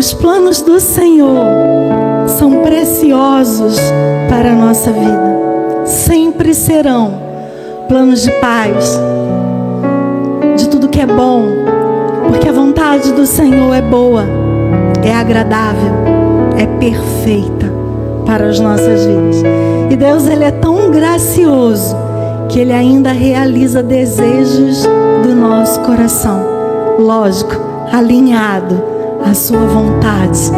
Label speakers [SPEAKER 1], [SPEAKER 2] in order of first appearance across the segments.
[SPEAKER 1] Os planos do Senhor são preciosos para a nossa vida. Sempre serão planos de paz, de tudo que é bom, porque a vontade do Senhor é boa, é agradável, é perfeita para as nossas vidas. E Deus, Ele é tão gracioso que Ele ainda realiza desejos do nosso coração. Lógico, alinhado à sua vontade,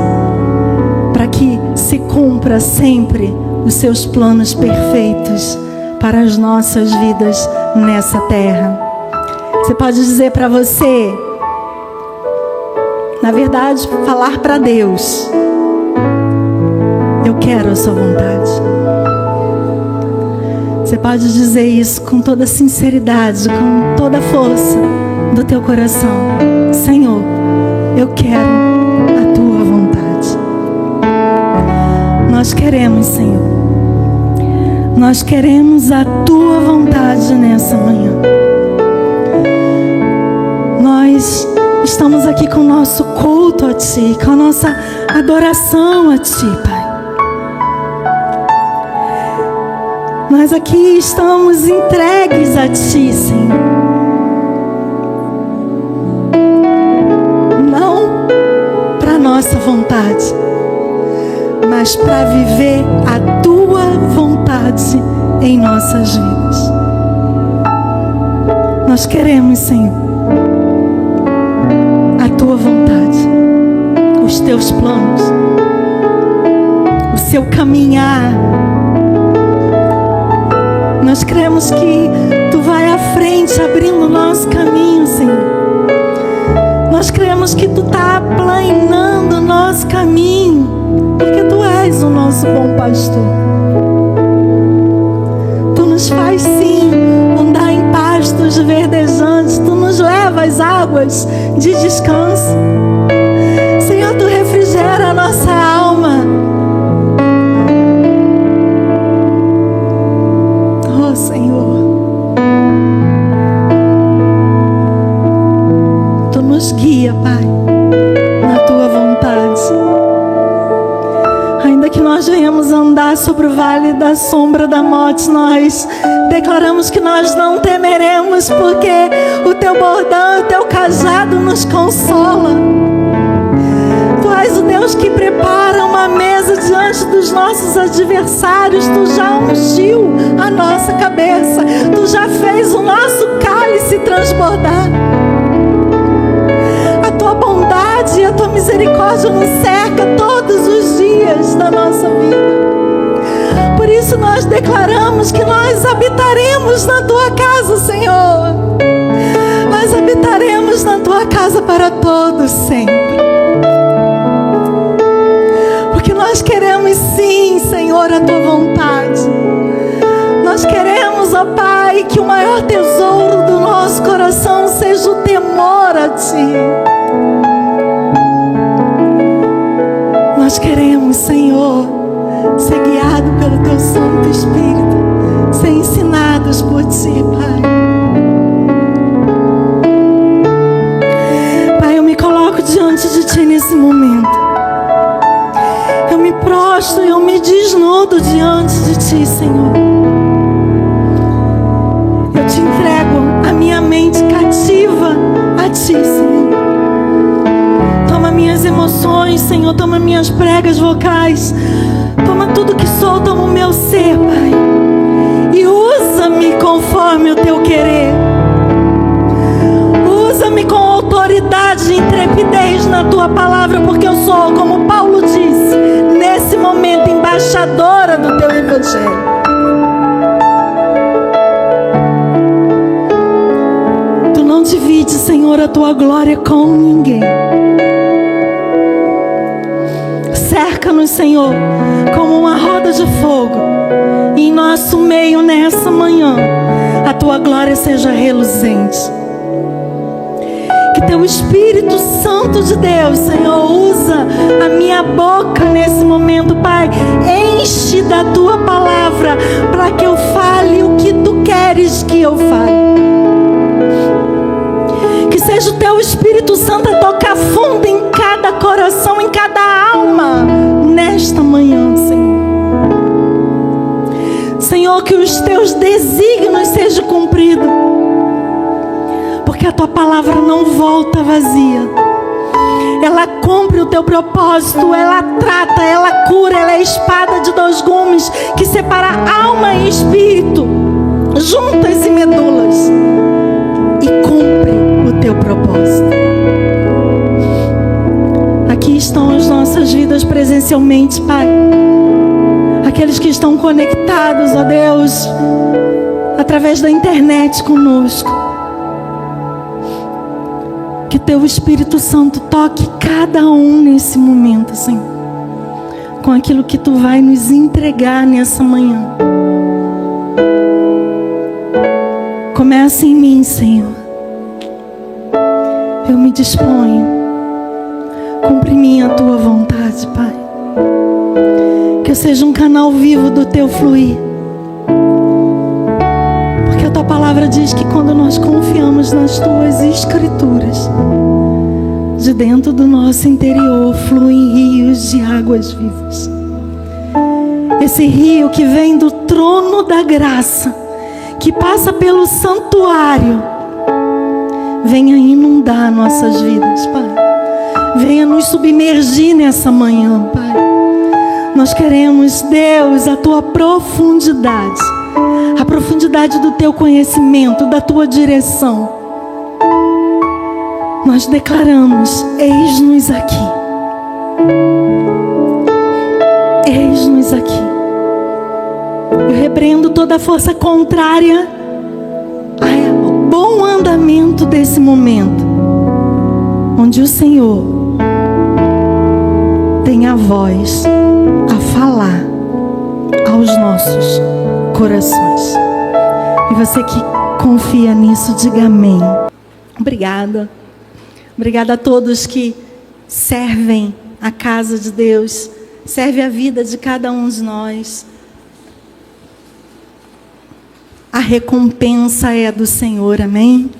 [SPEAKER 1] para que se cumpra sempre os seus planos perfeitos para as nossas vidas nessa terra. Você pode dizer para você, na verdade, falar para Deus: eu quero a sua vontade. Você pode dizer isso com toda sinceridade, com toda a força do teu coração: Senhor, eu quero a tua vontade. Nós queremos, Senhor. Nós queremos a tua vontade nessa manhã. Nós estamos aqui com o nosso culto a Ti, com a nossa adoração a Ti, Pai. Nós aqui estamos entregues a Ti, Senhor. Não para nossa vontade, mas para viver a Tua vontade em nossas vidas. Nós queremos, Senhor, a Tua vontade, os Teus planos, o Seu caminhar. Nós cremos que Tu vai à frente, abrindo o nosso caminho, Senhor. Nós cremos que Tu está aplanando o nosso caminho, porque Tu és o nosso bom pastor. Tu nos faz, sim, andar em pastos verdejantes. Tu nos leva às águas de descanso. Senhor, Tu refrigera a nossa alma. Oh, Senhor, Tu nos guia, Pai, na Tua vontade. Ainda que nós venhamos andar sobre o vale da sombra da morte, nós declaramos que nós não temeremos, porque o Teu bordão, o Teu cajado nos consola. Tu és o Deus que prepara uma mesa diante dos nossos adversários. Tu já ungiu a nossa cabeça. Tu já fez o nosso cálice transbordar. A Tua bondade e a Tua misericórdia nos cerca todos os dias da nossa vida. Por isso nós declaramos que nós habitaremos na Tua casa, Senhor. Nós habitaremos na Tua casa para todos sempre. Porque nós queremos, sim, Senhor, a Tua vontade. Nós queremos, ó Pai, que o maior tesouro do nosso coração seja o temor a Ti. Nós queremos, Senhor, ser guiado pelo Teu Santo Espírito, ser ensinados por Ti, Pai. Pai, eu me coloco diante de Ti nesse momento. Eu me prostro e eu me desnudo diante de Ti, Senhor. Eu Te entrego a minha mente cativa a Ti, Senhor. Toma minhas emoções, Senhor. Toma minhas pregas vocais. Toma tudo que sou, toma o meu ser, Pai. E usa-me conforme o Teu querer. Usa-me com autoridade e intrepidez na Tua palavra, porque eu sou, como Paulo disse, nesse momento, embaixadora do Teu Evangelho. Tu não divides, Senhor, a Tua glória com ninguém. Cerca-nos, Senhor, como uma roda de fogo. E em nosso meio, nessa manhã, a Tua glória seja reluzente. Que Teu Espírito Santo de Deus, Senhor, usa a minha boca nesse momento, Pai. Enche da Tua palavra para que eu fale o que Tu queres que eu fale. Que seja o Teu Espírito Santo a tocar fundo em cada coração, em cada cada alma nesta manhã, Senhor. Senhor, que os teus desígnios sejam cumpridos, porque a tua palavra não volta vazia. Ela cumpre o teu propósito, ela trata, ela cura, ela é a espada de dois gumes que separa alma e espírito, juntas e medulas, e cumpre o teu propósito. Aqui estão as nossas vidas presencialmente, Pai. Aqueles que estão conectados, ó Deus, através da internet conosco. Que teu Espírito Santo toque cada um nesse momento, Senhor, com aquilo que tu vai nos entregar nessa manhã. Começa em mim, Senhor. Eu me disponho. Cumpre em mim a tua vontade, Pai. Que eu seja um canal vivo do teu fluir. Porque a tua palavra diz que quando nós confiamos nas tuas escrituras, de dentro do nosso interior fluem rios de águas vivas. Esse rio que vem do trono da graça, que passa pelo santuário, venha inundar nossas vidas, Pai. Venha nos submergir nessa manhã, Pai. Nós queremos, Deus, a tua profundidade, a profundidade do teu conhecimento, da tua direção. Nós declaramos: eis-nos aqui. Eis-nos aqui. Eu repreendo toda força contrária ao bom andamento desse momento, onde o Senhor tem a voz a falar aos nossos corações. E você que confia nisso, diga amém. Obrigada. Obrigada a todos que servem a casa de Deus, servem a vida de cada um de nós. A recompensa é do Senhor, amém?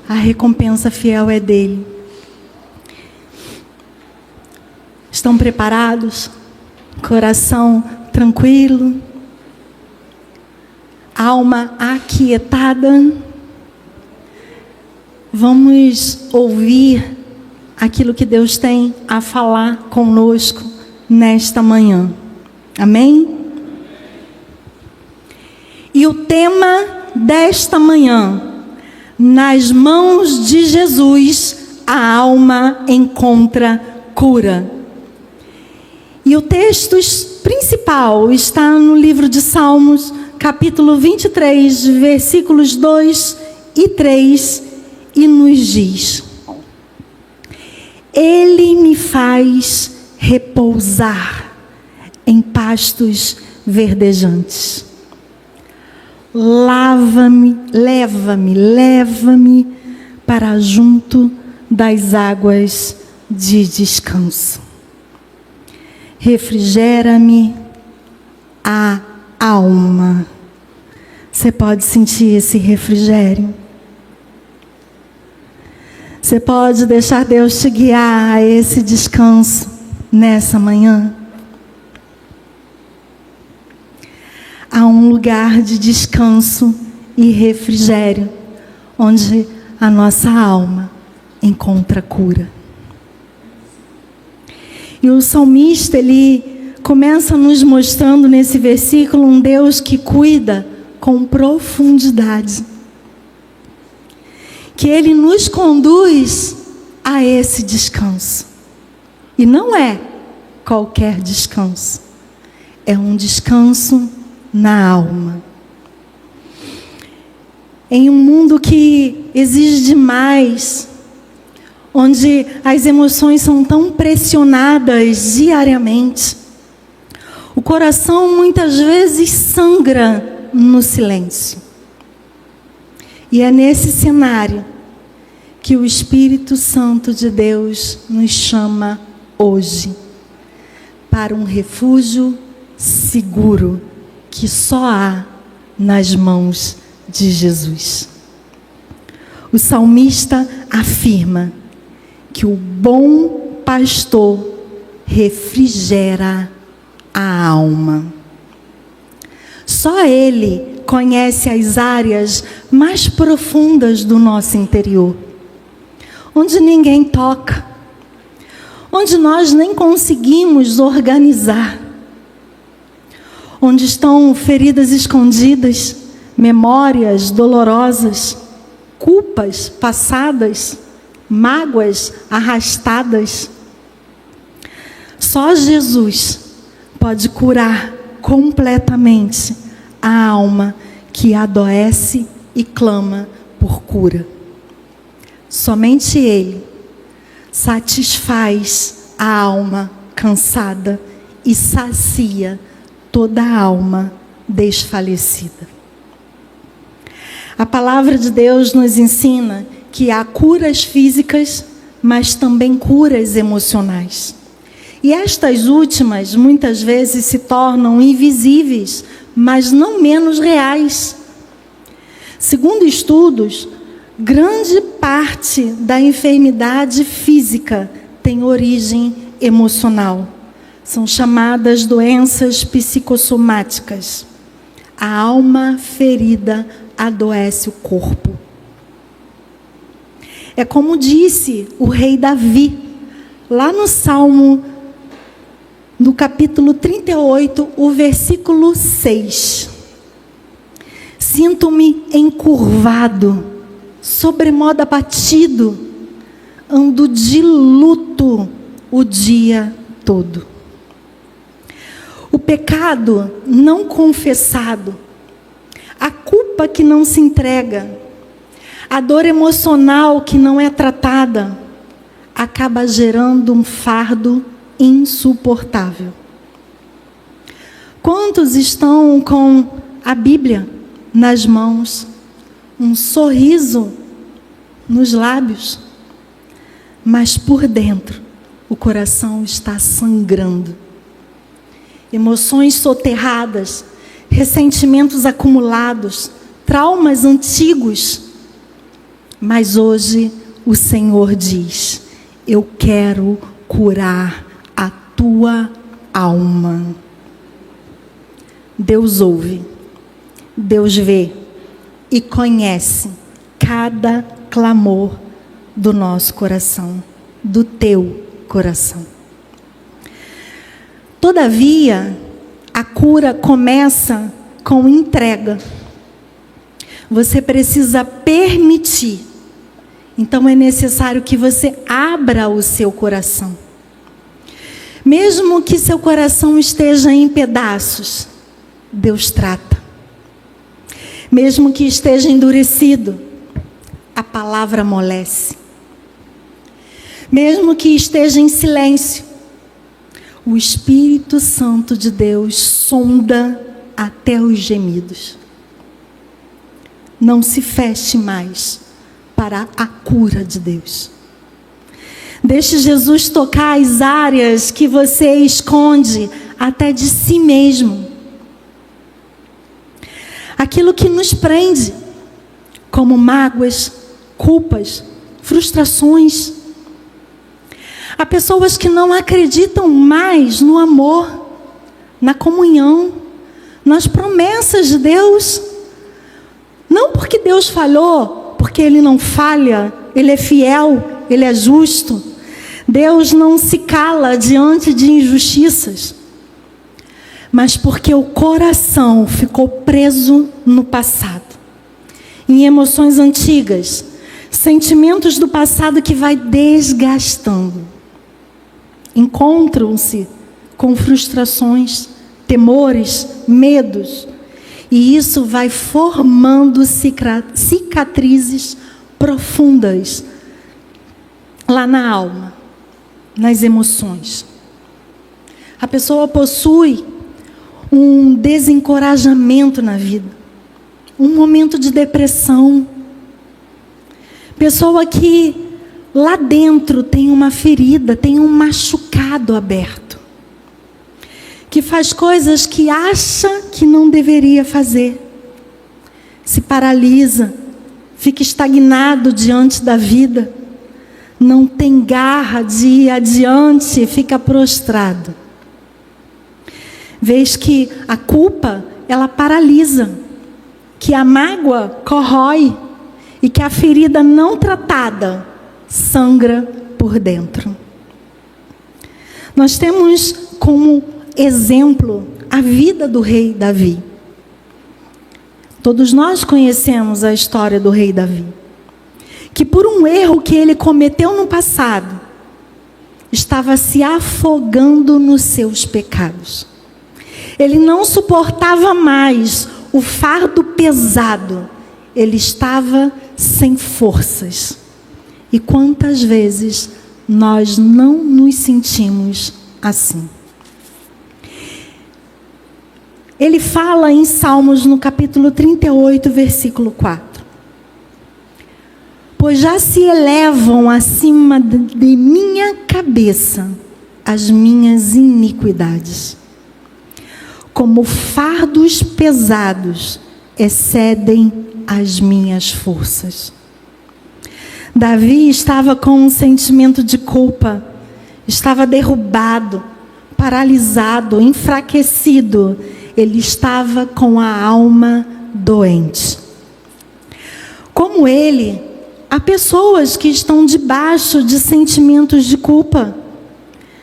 [SPEAKER 1] A recompensa fiel é dele. Estão preparados? Coração tranquilo? Alma aquietada? Vamos ouvir aquilo que Deus tem a falar conosco nesta manhã. Amém? E o tema desta manhã: nas mãos de Jesus a alma encontra cura. E o texto principal está no livro de Salmos, capítulo 23, versículos 2 e 3, e nos diz: Ele me faz repousar em pastos verdejantes. Leva-me para junto das águas de descanso. Refrigera-me a alma. Você pode sentir esse refrigério? Você pode deixar Deus te guiar a esse descanso nessa manhã? Há um lugar de descanso e refrigério, onde a nossa alma encontra cura. E o salmista, ele começa nos mostrando nesse versículo um Deus que cuida com profundidade. Que Ele nos conduz a esse descanso. E não é qualquer descanso. É um descanso na alma. Em um mundo que exige demais, onde as emoções são tão pressionadas diariamente, o coração muitas vezes sangra no silêncio. E é nesse cenário que o Espírito Santo de Deus nos chama hoje para um refúgio seguro que só há nas mãos de Jesus. O salmista afirma que o bom pastor refrigera a alma. Só Ele conhece as áreas mais profundas do nosso interior, onde ninguém toca, onde nós nem conseguimos organizar, onde estão feridas escondidas, memórias dolorosas, culpas passadas, mágoas arrastadas. Só Jesus pode curar completamente a alma que adoece e clama por cura. Somente Ele satisfaz a alma cansada e sacia toda a alma desfalecida. A palavra de Deus nos ensina que há curas físicas, mas também curas emocionais. E estas últimas, muitas vezes, se tornam invisíveis, mas não menos reais. Segundo estudos, grande parte da enfermidade física tem origem emocional. São chamadas doenças psicossomáticas. A alma ferida adoece o corpo. É como disse o rei Davi, lá no Salmo, no capítulo 38, o versículo 6. Sinto-me encurvado, sobremodo abatido, ando de luto o dia todo. O pecado não confessado, a culpa que não se entrega, a dor emocional que não é tratada, acaba gerando um fardo insuportável. Quantos estão com a Bíblia nas mãos, um sorriso nos lábios, mas por dentro o coração está sangrando? Emoções soterradas, ressentimentos acumulados, traumas antigos. Mas hoje o Senhor diz: eu quero curar a tua alma. Deus ouve, Deus vê e conhece cada clamor do nosso coração, do teu coração. Todavia, a cura começa com entrega. Você precisa permitir. Então é necessário que você abra o seu coração. Mesmo que seu coração esteja em pedaços, Deus trata. Mesmo que esteja endurecido, a palavra amolece. Mesmo que esteja em silêncio, o Espírito Santo de Deus sonda até os gemidos. Não se feche mais para a cura de Deus. Deixe Jesus tocar as áreas que você esconde até de si mesmo. Aquilo que nos prende, como mágoas, culpas, frustrações. Há pessoas que não acreditam mais no amor, na comunhão, nas promessas de Deus. Não porque Deus falhou, porque Ele não falha, Ele é fiel, Ele é justo. Deus não se cala diante de injustiças. Mas porque o coração ficou preso no passado, em emoções antigas, sentimentos do passado que vai desgastando. Encontram-se com frustrações, temores, medos. E isso vai formando cicatrizes profundas lá na alma, nas emoções. A pessoa possui um desencorajamento na vida, um momento de depressão. Pessoa que lá dentro tem uma ferida, tem um machucado aberto, que faz coisas que acha que não deveria fazer, se paralisa, fica estagnado diante da vida, não tem garra de ir adiante, fica prostrado. Vês que a culpa, ela paralisa, que a mágoa corrói e que a ferida não tratada sangra por dentro. Nós temos como exemplo a vida do rei Davi. Todos nós conhecemos a história do rei Davi, que por um erro que ele cometeu no passado, estava se afogando nos seus pecados. Ele não suportava mais o fardo pesado, ele estava sem forças. E quantas vezes nós não nos sentimos assim? Ele fala em Salmos, no capítulo 38, versículo 4. Pois já se elevam acima de minha cabeça as minhas iniquidades. Como fardos pesados excedem as minhas forças. Davi estava com um sentimento de culpa, estava derrubado, paralisado, enfraquecido. Ele estava com a alma doente. Como ele, há pessoas que estão debaixo de sentimentos de culpa,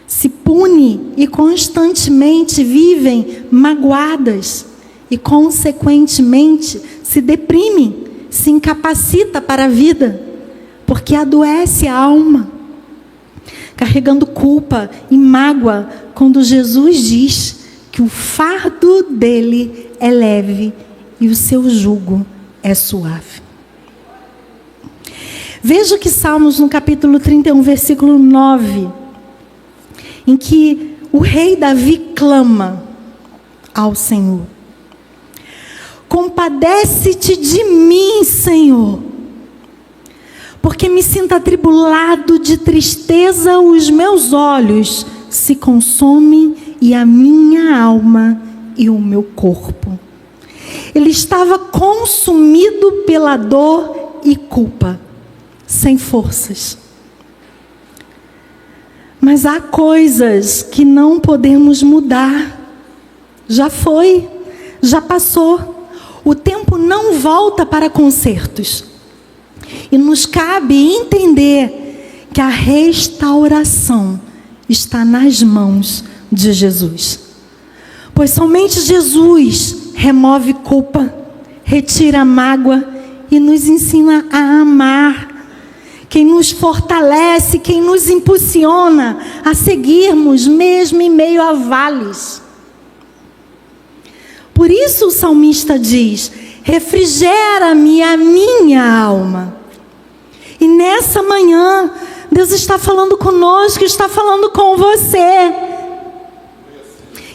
[SPEAKER 1] se punem e constantemente vivem magoadas e, consequentemente, se deprimem, se incapacita para a vida, porque adoece a alma, carregando culpa e mágoa, quando Jesus diz que o fardo dele é leve e o seu jugo é suave. Veja que Salmos, no capítulo 31, versículo 9, em que o rei Davi clama ao Senhor: compadece-te de mim, Senhor, porque me sinto atribulado de tristeza, os meus olhos se consomem e a minha alma e o meu corpo. Ele estava consumido pela dor e culpa, sem forças. Mas há coisas que não podemos mudar. Já foi, já passou. O tempo não volta para consertos. E nos cabe entender que a restauração está nas mãos de Jesus. Pois somente Jesus remove culpa, retira a mágoa e nos ensina a amar. Quem nos fortalece, quem nos impulsiona a seguirmos mesmo em meio a vales. Por isso o salmista diz: refrigera-me a minha alma. E nessa manhã, Deus está falando conosco, está falando com você,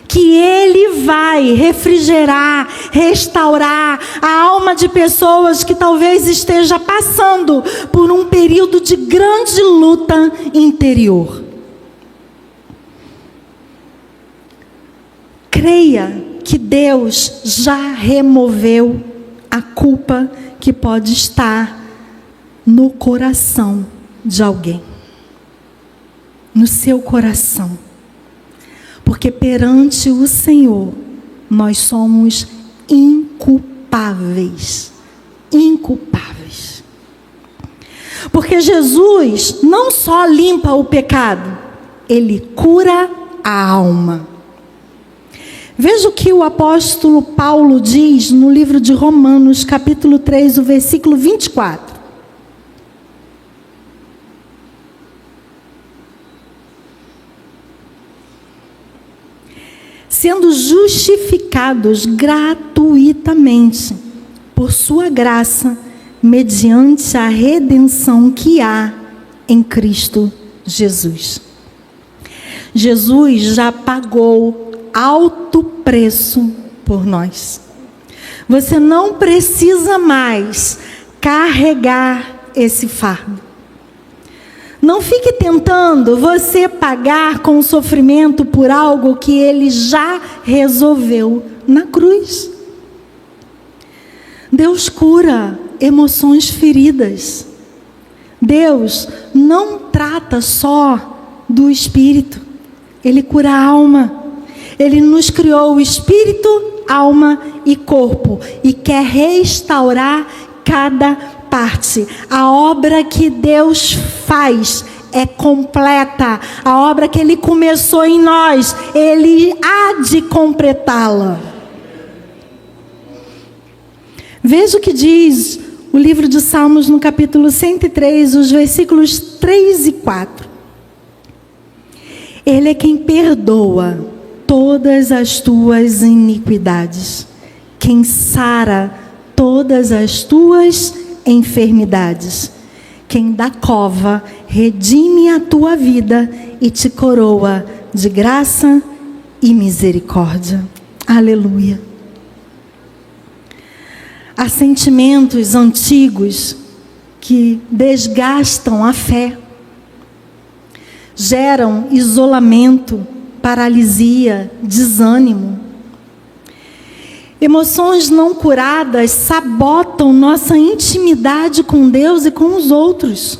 [SPEAKER 1] que Ele vai refrigerar, restaurar a alma de pessoas que talvez esteja passando por um período de grande luta interior. Creia que Deus já removeu a culpa que pode estar no coração de alguém, no seu coração. Porque perante o Senhor, nós somos inculpáveis. Inculpáveis. Porque Jesus não só limpa o pecado, Ele cura a alma. Veja o que o apóstolo Paulo diz no livro de Romanos, capítulo 3, o versículo 24. Sendo justificados gratuitamente por sua graça, mediante a redenção que há em Cristo Jesus. Jesus já pagou alto preço por nós. Você não precisa mais carregar esse fardo. Não fique tentando você pagar com sofrimento por algo que Ele já resolveu na cruz. Deus cura emoções feridas. Deus não trata só do espírito, Ele cura a alma. Ele nos criou o espírito, alma e corpo e quer restaurar cada parte. A obra que Deus faz é completa. A obra que Ele começou em nós, Ele há de completá-la. Veja o que diz o livro de Salmos no capítulo 103, os versículos 3 e 4. Ele é quem perdoa todas as tuas iniquidades, quem sara todas as tuas enfermidades, quem da cova redime a tua vida e te coroa de graça e misericórdia. Aleluia. Há sentimentos antigos que desgastam a fé, geram isolamento, paralisia, desânimo. Emoções não curadas sabotam nossa intimidade com Deus e com os outros.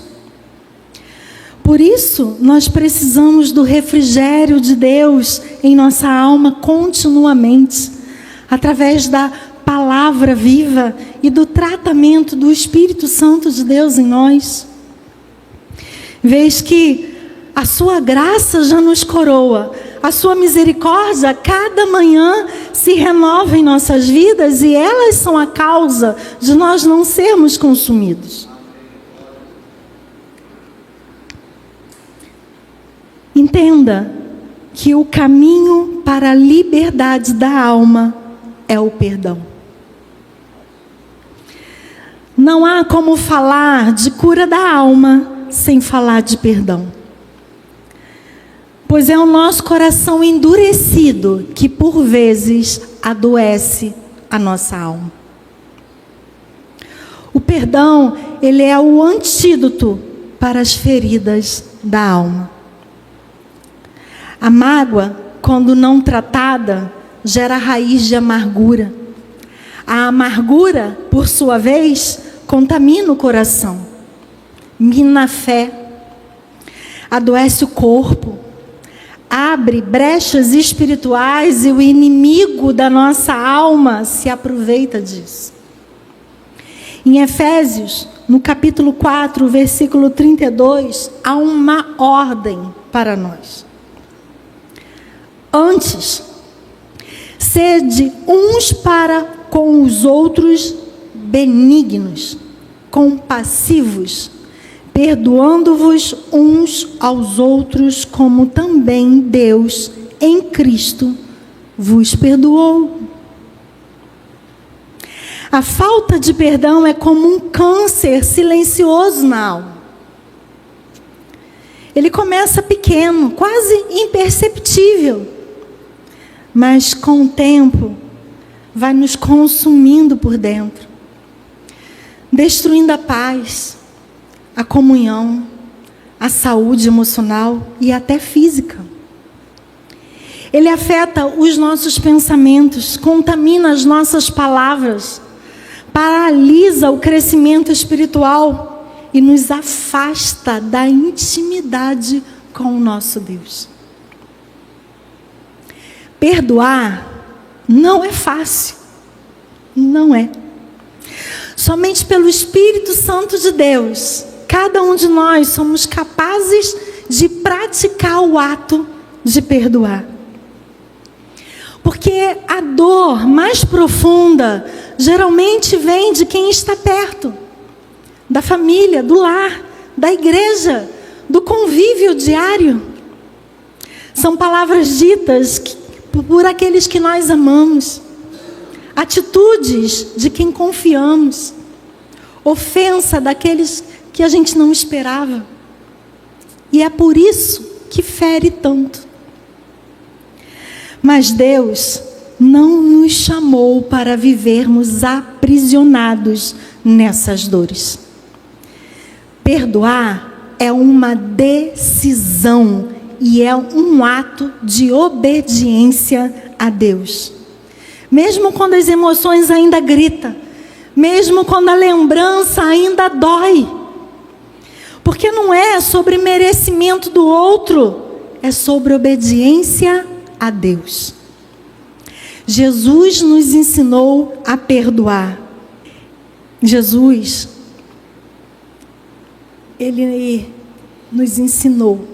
[SPEAKER 1] Por isso, nós precisamos do refrigério de Deus em nossa alma continuamente, através da palavra viva e do tratamento do Espírito Santo de Deus em nós. Vês que a sua graça já nos coroa, a sua misericórdia cada manhã se renova em nossas vidas e elas são a causa de nós não sermos consumidos. Entenda que o caminho para a liberdade da alma é o perdão. Não há como falar de cura da alma sem falar de perdão. Pois é o nosso coração endurecido que por vezes adoece a nossa alma. O perdão, ele é o antídoto para as feridas da alma. A mágoa, quando não tratada, gera raiz de amargura. A amargura, por sua vez, contamina o coração, mina a fé, adoece o corpo, abre brechas espirituais e o inimigo da nossa alma se aproveita disso. Em Efésios, no capítulo 4, versículo 32, há uma ordem para nós. Antes, sede uns para com os outros benignos, compassivos, perdoando-vos uns aos outros, como também Deus, em Cristo, vos perdoou. A falta de perdão é como um câncer silencioso na alma. Ele começa pequeno, quase imperceptível, mas com o tempo vai nos consumindo por dentro, destruindo a paz, a comunhão, a saúde emocional e até física. Ele afeta os nossos pensamentos, contamina as nossas palavras, paralisa o crescimento espiritual e nos afasta da intimidade com o nosso Deus. Perdoar não é fácil, não é. Somente pelo Espírito Santo de Deus, cada um de nós somos capazes de praticar o ato de perdoar. Porque a dor mais profunda geralmente vem de quem está perto, da família, do lar, da igreja, do convívio diário. São palavras ditas por aqueles que nós amamos, atitudes de quem confiamos, ofensa daqueles que a gente não esperava. E é por isso que fere tanto. Mas Deus não nos chamou para vivermos aprisionados nessas dores. Perdoar é uma decisão e é um ato de obediência a Deus. Mesmo quando as emoções ainda gritam, mesmo quando a lembrança ainda dói. Porque não é sobre merecimento do outro, é sobre obediência a Deus. Jesus nos ensinou a perdoar. Jesus, Ele nos ensinou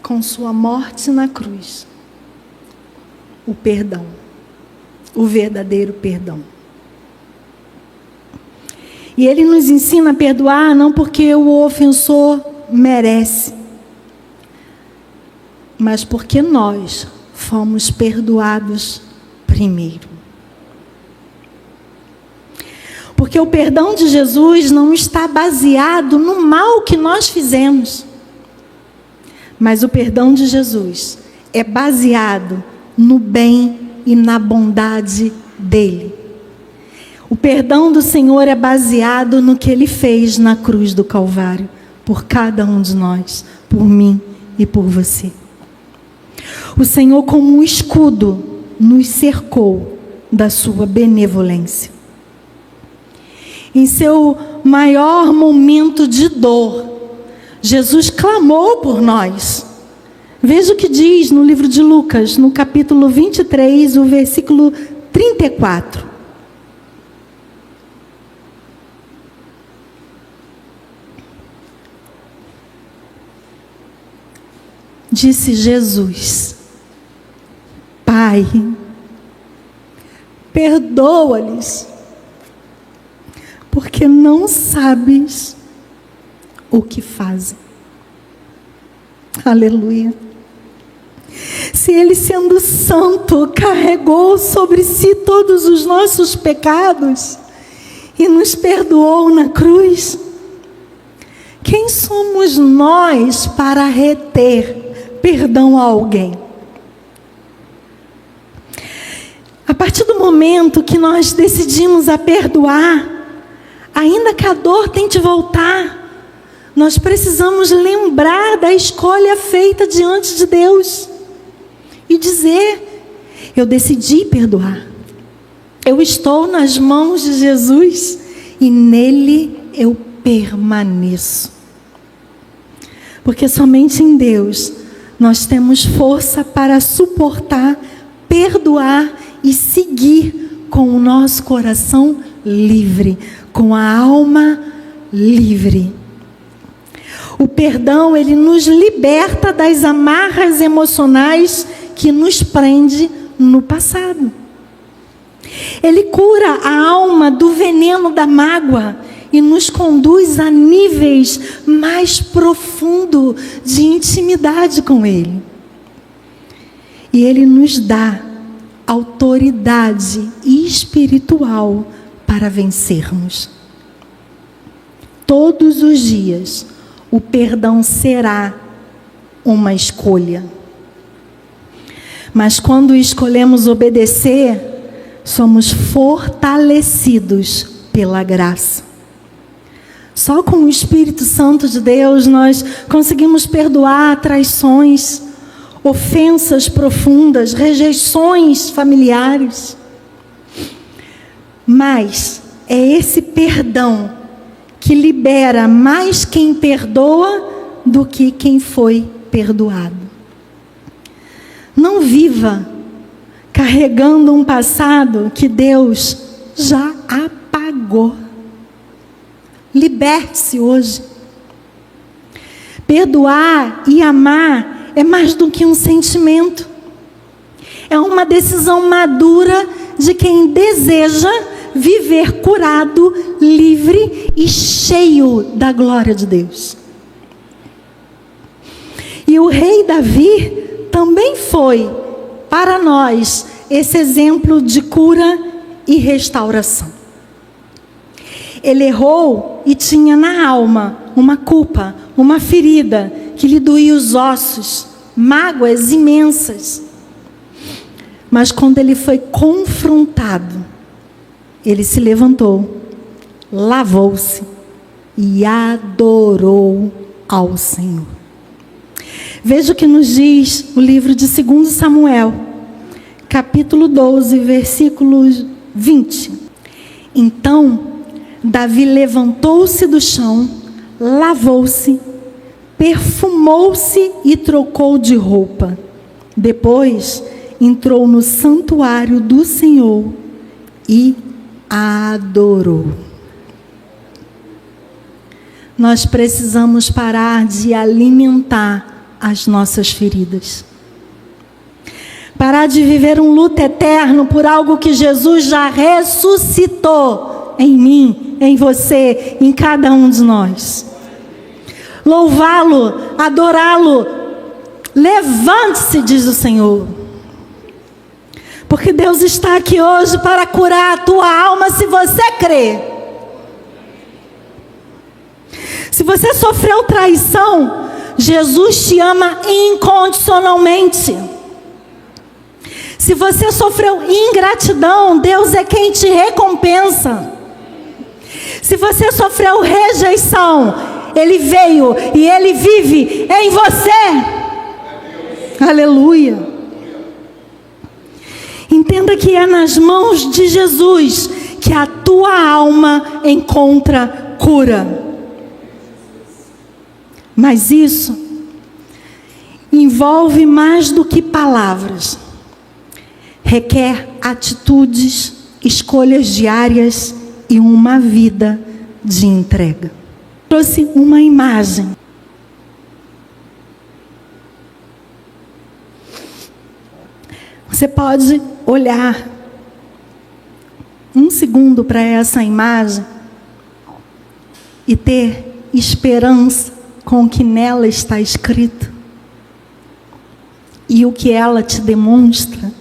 [SPEAKER 1] com sua morte na cruz o perdão, o verdadeiro perdão. E Ele nos ensina a perdoar não porque o ofensor merece, mas porque nós fomos perdoados primeiro. Porque o perdão de Jesus não está baseado no mal que nós fizemos, mas o perdão de Jesus é baseado no bem e na bondade dele. O perdão do Senhor é baseado no que Ele fez na cruz do Calvário, por cada um de nós, por mim e por você. O Senhor, como um escudo, nos cercou da sua benevolência. Em seu maior momento de dor, Jesus clamou por nós. Veja o que diz no livro de Lucas, no capítulo 23, o versículo 34. Disse Jesus: Pai, perdoa-lhes, porque não sabes o que fazem. Aleluia. Se Ele, sendo santo, carregou sobre si todos os nossos pecados e nos perdoou na cruz, quem somos nós para reter perdão a alguém? A partir do momento que nós decidimos a perdoar, ainda que a dor tente voltar, nós precisamos lembrar da escolha feita diante de Deus e dizer: eu decidi perdoar. Eu estou nas mãos de Jesus e nele eu permaneço. Porque somente em Deus nós temos força para suportar, perdoar e seguir com o nosso coração livre, com a alma livre. O perdão, ele nos liberta das amarras emocionais que nos prende no passado. Ele cura a alma do veneno da mágoa e nos conduz a níveis mais profundos de intimidade com Ele. E Ele nos dá autoridade espiritual para vencermos. Todos os dias, o perdão será uma escolha. Mas quando escolhemos obedecer, somos fortalecidos pela graça. Só com o Espírito Santo de Deus nós conseguimos perdoar traições, ofensas profundas, rejeições familiares. Mas é esse perdão que libera mais quem perdoa do que quem foi perdoado. Não viva carregando um passado que Deus já apagou. Liberte-se hoje. Perdoar e amar é mais do que um sentimento. É uma decisão madura de quem deseja viver curado, livre e cheio da glória de Deus. E o rei Davi também foi, para nós, esse exemplo de cura e restauração. Ele errou e tinha na alma uma culpa, uma ferida que lhe doía os ossos, mágoas imensas. Mas quando ele foi confrontado, ele se levantou, lavou-se e adorou ao Senhor. Veja o que nos diz o livro de 2 Samuel, capítulo 12, versículo 20. Então, Davi levantou-se do chão, lavou-se, perfumou-se e trocou de roupa. Depois entrou no santuário do Senhor e adorou. Nós precisamos parar de alimentar as nossas feridas. Parar de viver um luto eterno por algo que Jesus já ressuscitou em mim, em você, em cada um de nós. Louvá-lo, adorá-lo. Levante-se, diz o Senhor. Porque Deus está aqui hoje para curar a tua alma, se você crê. Se você sofreu traição, Jesus te ama incondicionalmente. Se você sofreu ingratidão, Deus é quem te recompensa. Se você sofreu rejeição, Ele veio e Ele vive em você. Aleluia. Entenda que é nas mãos de Jesus que a tua alma encontra cura. Mas isso envolve mais do que palavras. Requer atitudes, escolhas diárias e uma vida de entrega. Trouxe uma imagem. Você pode olhar um segundo para essa imagem e ter esperança com o que nela está escrito e o que ela te demonstra.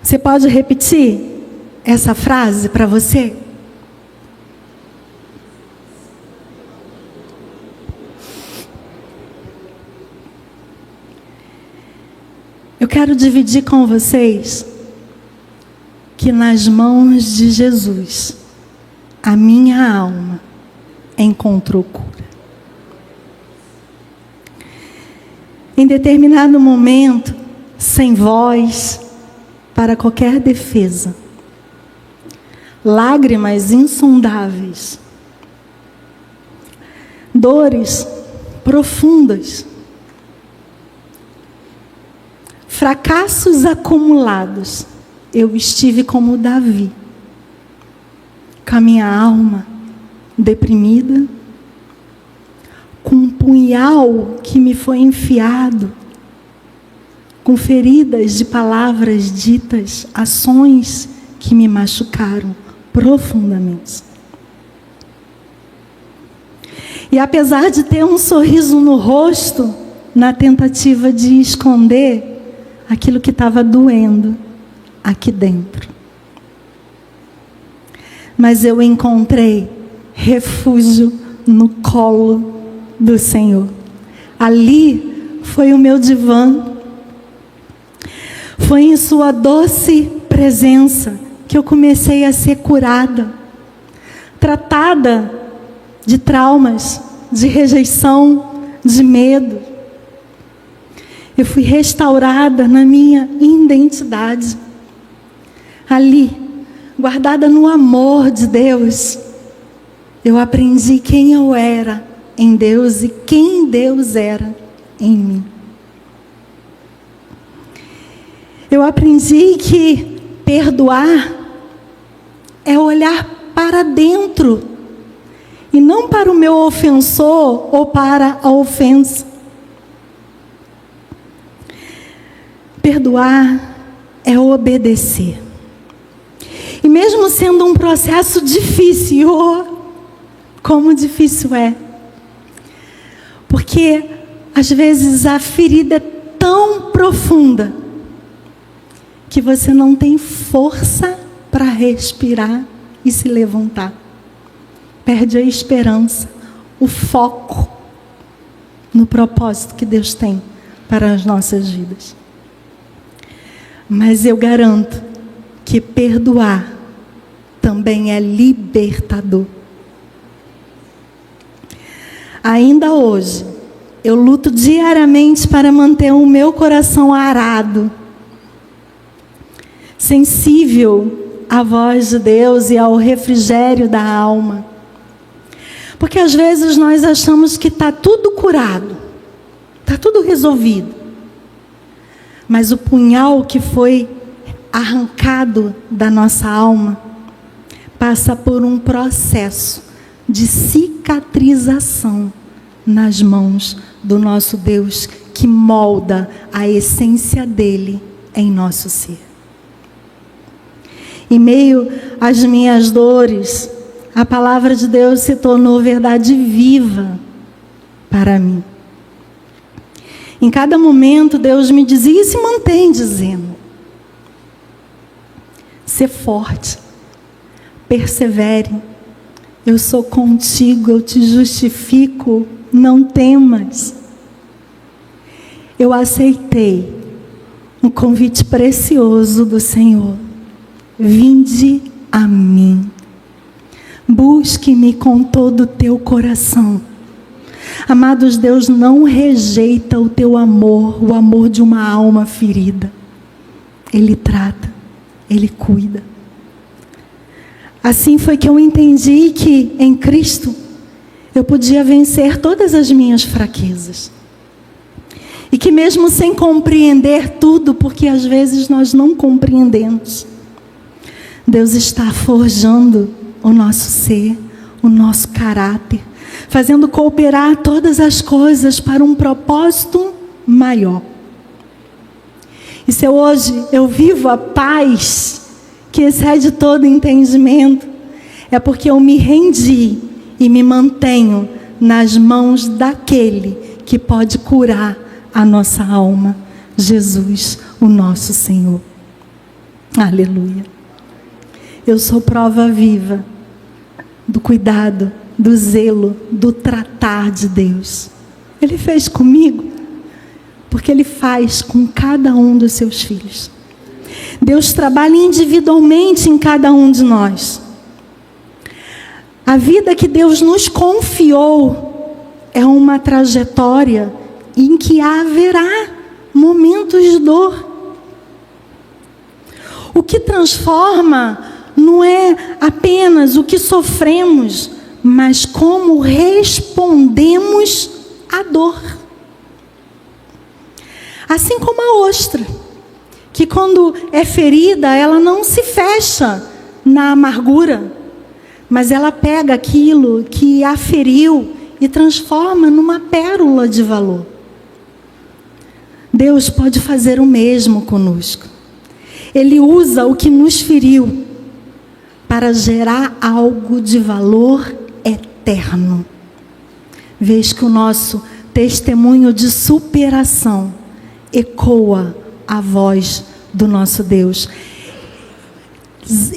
[SPEAKER 1] Você pode repetir essa frase para você? Eu quero dividir com vocês que nas mãos de Jesus, a minha alma encontrou cura. Em determinado momento, sem voz para qualquer defesa, lágrimas insondáveis, dores profundas, fracassos acumulados, eu estive como Davi, com a minha alma deprimida, com um punhal que me foi enfiado, com feridas de palavras ditas, ações que me machucaram profundamente. E apesar de ter um sorriso no rosto, na tentativa de esconder aquilo que estava doendo aqui dentro. Mas eu encontrei refúgio no colo do Senhor. Ali foi o meu divã. Foi em sua doce presença que eu comecei a ser curada, tratada de traumas, de rejeição, de medo. Eu fui restaurada na minha identidade. Ali, guardada no amor de Deus, eu aprendi quem eu era em Deus e quem Deus era em mim. Eu aprendi que perdoar é olhar para dentro e não para o meu ofensor ou para a ofensa. Perdoar é obedecer. E mesmo sendo um processo difícil, como difícil é. Porque às vezes a ferida é tão profunda que você não tem força para respirar e se levantar. Perde a esperança, o foco no propósito que Deus tem para as nossas vidas. Mas eu garanto que perdoar também é libertador. Ainda hoje, eu luto diariamente para manter o meu coração arado, sensível à voz de Deus e ao refrigério da alma. Porque às vezes nós achamos que está tudo curado, está tudo resolvido. Mas o punhal que foi arrancado da nossa alma passa por um processo de cicatrização nas mãos do nosso Deus, que molda a essência dele em nosso ser. Em meio às minhas dores, a palavra de Deus se tornou verdade viva para mim. Em cada momento Deus me dizia e se mantém dizendo: ser forte, persevere, eu sou contigo, eu te justifico, não temas. Eu aceitei um convite precioso do Senhor: vinde a mim, busque-me com todo o teu coração. Amados, Deus não rejeita o teu amor, o amor de uma alma ferida. Ele trata, Ele cuida. Assim foi que eu entendi que em Cristo eu podia vencer todas as minhas fraquezas. E que mesmo sem compreender tudo, porque às vezes nós não compreendemos, Deus está forjando o nosso ser, o nosso caráter, fazendo cooperar todas as coisas para um propósito maior. E se hoje eu vivo a paz que excede todo entendimento, é porque eu me rendi e me mantenho nas mãos daquele que pode curar a nossa alma, Jesus, o nosso Senhor. Aleluia. Eu sou prova viva do cuidado, do zelo, do tratar de Deus. Ele fez comigo, porque Ele faz com cada um dos seus filhos. Deus trabalha individualmente em cada um de nós. A vida que Deus nos confiou é uma trajetória em que haverá momentos de dor. O que transforma não é apenas o que sofremos, mas como respondemos à dor. Assim como a ostra, que quando é ferida, ela não se fecha na amargura, mas ela pega aquilo que a feriu e transforma numa pérola de valor. Deus pode fazer o mesmo conosco. Ele usa o que nos feriu para gerar algo de valor eterno. Vês que o nosso testemunho de superação ecoa a voz do nosso Deus.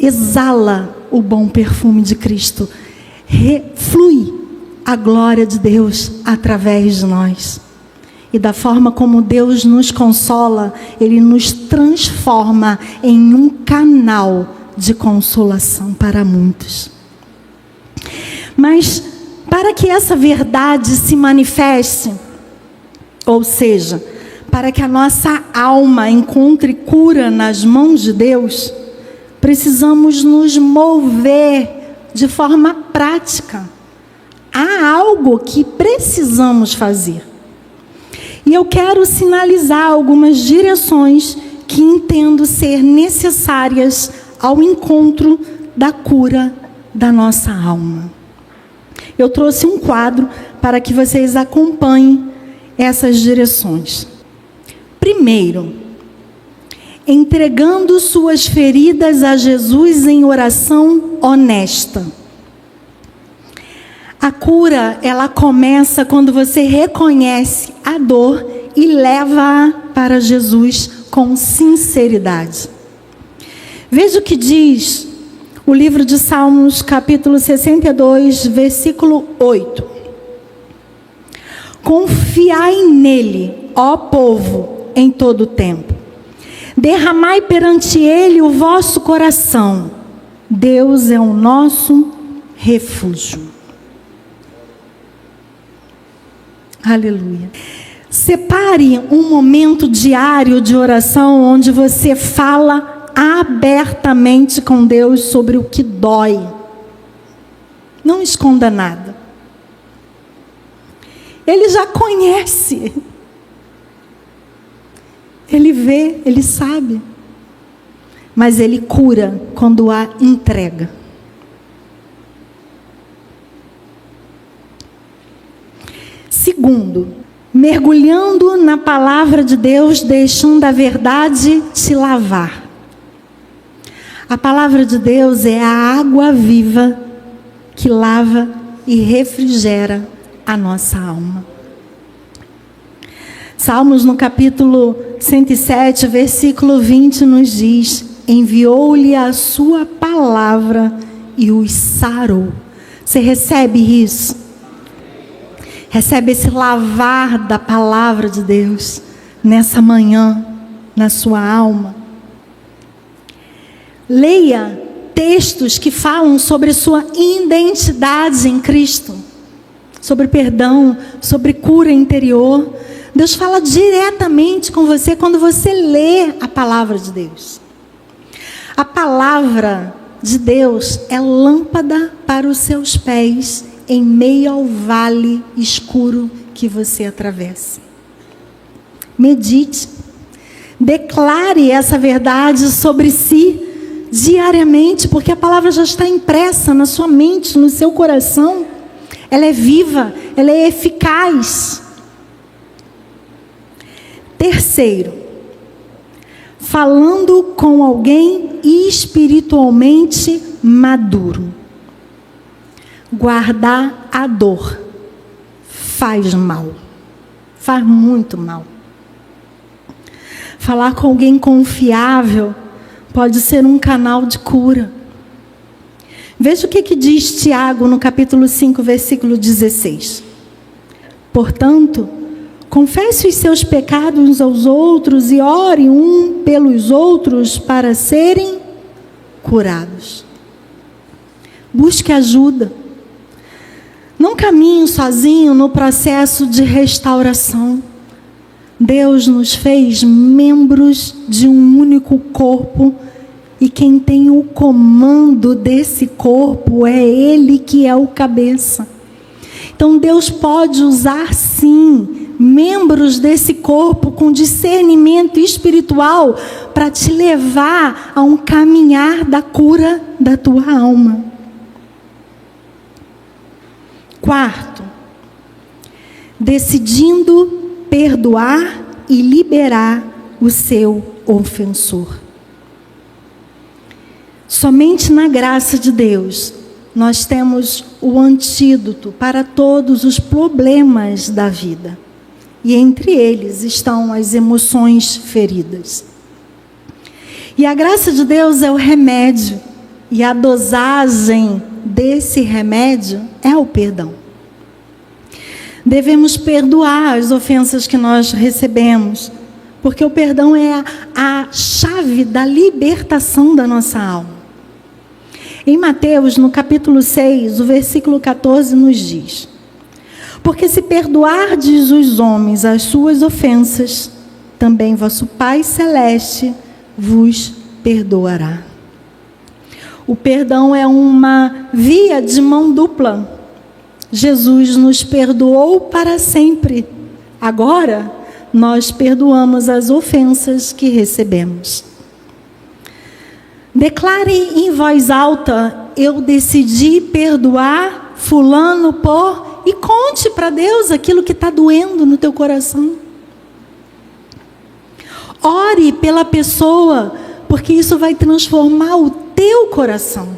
[SPEAKER 1] Exala o bom perfume de Cristo. Flui a glória de Deus através de nós. E da forma como Deus nos consola, Ele nos transforma em um canal de consolação para muitos. Mas para que essa verdade se manifeste, ou seja, para que a nossa alma encontre cura nas mãos de Deus, precisamos nos mover de forma prática. Há algo que precisamos fazer. E eu quero sinalizar algumas direções que entendo ser necessárias ao encontro da cura da nossa alma. Eu trouxe um quadro para que vocês acompanhem essas direções. Primeiro, entregando suas feridas a Jesus em oração honesta. A cura, ela começa quando você reconhece a dor e leva-a para Jesus com sinceridade. Veja o que diz o livro de Salmos, capítulo 62, versículo 8. Confiai nele, ó povo, em todo o tempo. Derramai perante ele o vosso coração. Deus é o nosso refúgio. Aleluia. Separe um momento diário de oração onde você fala abertamente com Deus sobre o que dói. Não esconda nada. Ele já conhece. Ele vê, ele sabe. Mas ele cura quando há entrega. Segundo, mergulhando na palavra de Deus, deixando a verdade te lavar. A palavra de Deus é a água viva que lava e refrigera a nossa alma. Salmos no capítulo 107, versículo 20 nos diz: enviou-lhe a sua palavra e os sarou. Você recebe isso? Recebe esse lavar da palavra de Deus nessa manhã, na sua alma. Leia textos que falam sobre sua identidade em Cristo, sobre perdão, sobre cura interior. Deus fala diretamente com você quando você lê a palavra de Deus. A palavra de Deus é lâmpada para os seus pés em meio ao vale escuro que você atravessa. Medite, declare essa verdade sobre si diariamente, porque a palavra já está impressa na sua mente, no seu coração. Ela é viva, ela é eficaz. Terceiro, falando com alguém espiritualmente maduro. Guardar a dor faz mal, faz muito mal. Falar com alguém confiável pode ser um canal de cura. Veja o que diz Tiago no capítulo 5, versículo 16. Portanto, confesse os seus pecados uns aos outros e ore um pelos outros para serem curados. Busque ajuda. Não caminhe sozinho no processo de restauração. Deus nos fez membros de um único corpo e quem tem o comando desse corpo é Ele que é o cabeça. Então Deus pode usar sim membros desse corpo com discernimento espiritual para te levar a um caminhar da cura da tua alma. Quarto, decidindo perdoar e liberar o seu ofensor. Somente na graça de Deus nós temos o antídoto para todos os problemas da vida. E entre eles estão as emoções feridas. E a graça de Deus é o remédio. E a dosagem desse remédio é o perdão. Devemos perdoar as ofensas que nós recebemos, porque o perdão é a chave da libertação da nossa alma. Em Mateus, no capítulo 6, o versículo 14 nos diz: porque se perdoardes os homens as suas ofensas, também vosso Pai Celeste vos perdoará. O perdão é uma via de mão dupla. Jesus nos perdoou para sempre. Agora, nós perdoamos as ofensas que recebemos. Declare em voz alta: eu decidi perdoar fulano por... E conte para Deus aquilo que está doendo no teu coração. Ore pela pessoa, porque isso vai transformar o teu coração.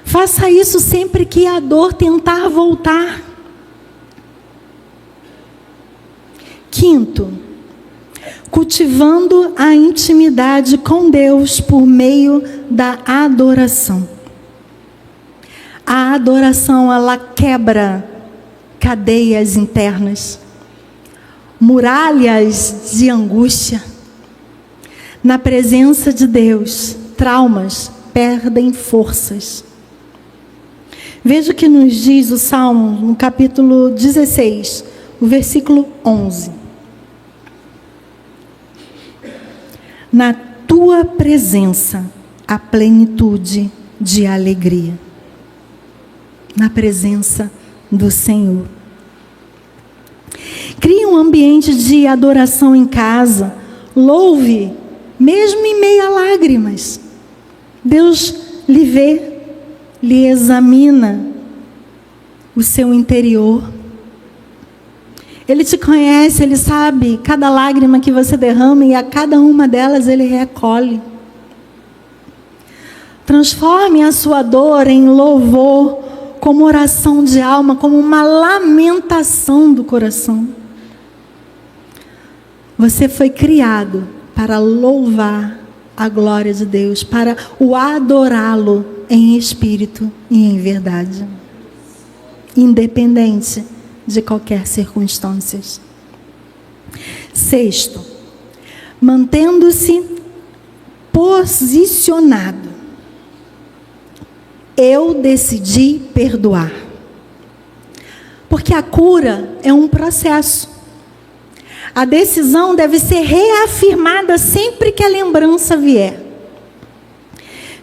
[SPEAKER 1] Faça isso sempre que a dor tentar voltar. Quinto, cultivando a intimidade com Deus por meio da adoração. A adoração, ela quebra cadeias internas, muralhas de angústia. Na presença de Deus, traumas perdem forças. Veja o que nos diz o Salmo, no capítulo 16, o versículo 11. Na tua presença há plenitude de alegria. Na presença do Senhor. Crie um ambiente de adoração em casa. Louve, mesmo em meio a lágrimas. Deus lhe vê, lhe examina o seu interior. Ele te conhece, Ele sabe cada lágrima que você derrama e a cada uma delas Ele recolhe. Transforme a sua dor em louvor, como oração de alma, como uma lamentação do coração. Você foi criado para louvar a glória de Deus, para o adorá-lo em espírito e em verdade, independente de qualquer circunstância. Sexto, mantendo-se posicionado. Eu decidi perdoar. Porque a cura é um processo. A decisão deve ser reafirmada sempre que a lembrança vier.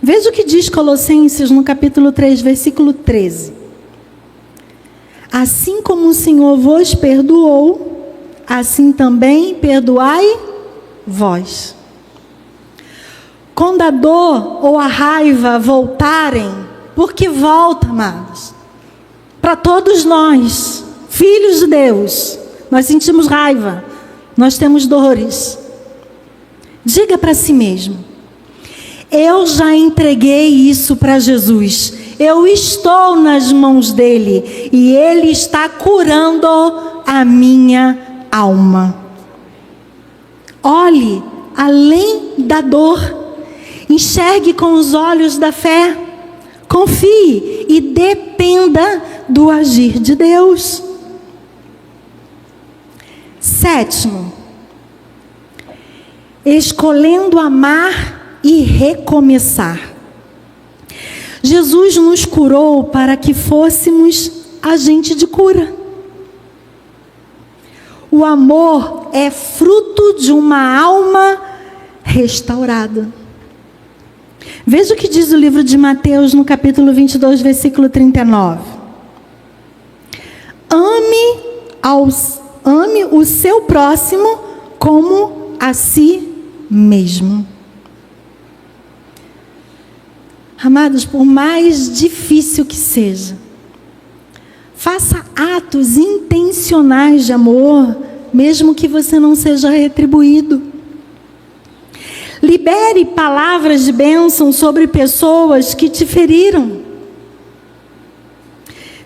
[SPEAKER 1] Veja o que diz Colossenses no capítulo 3, versículo 13. Assim como o Senhor vos perdoou, assim também perdoai vós. Quando a dor ou a raiva voltarem, porque volta, amados, para todos nós, filhos de Deus, nós sentimos raiva, nós temos dores. Diga para si mesmo: eu já entreguei isso para Jesus, eu estou nas mãos dele e ele está curando a minha alma. Olhe além da dor, enxergue com os olhos da fé, confie e dependa do agir de Deus. Sétimo, escolhendo amar e recomeçar. Jesus nos curou para que fôssemos agente de cura. O amor é fruto de uma alma restaurada. Veja o que diz o livro de Mateus no capítulo 22, versículo 39. Ame o seu próximo como a si mesmo. Amados, por mais difícil que seja, faça atos intencionais de amor, mesmo que você não seja retribuído. Libere palavras de bênção sobre pessoas que te feriram.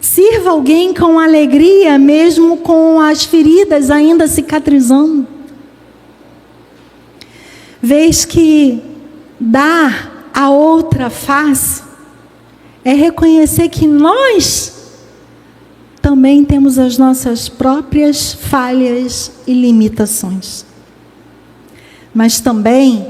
[SPEAKER 1] Sirva alguém com alegria, mesmo com as feridas ainda cicatrizando. Vês que dar a outra face é reconhecer que nós também temos as nossas próprias falhas e limitações. Mas também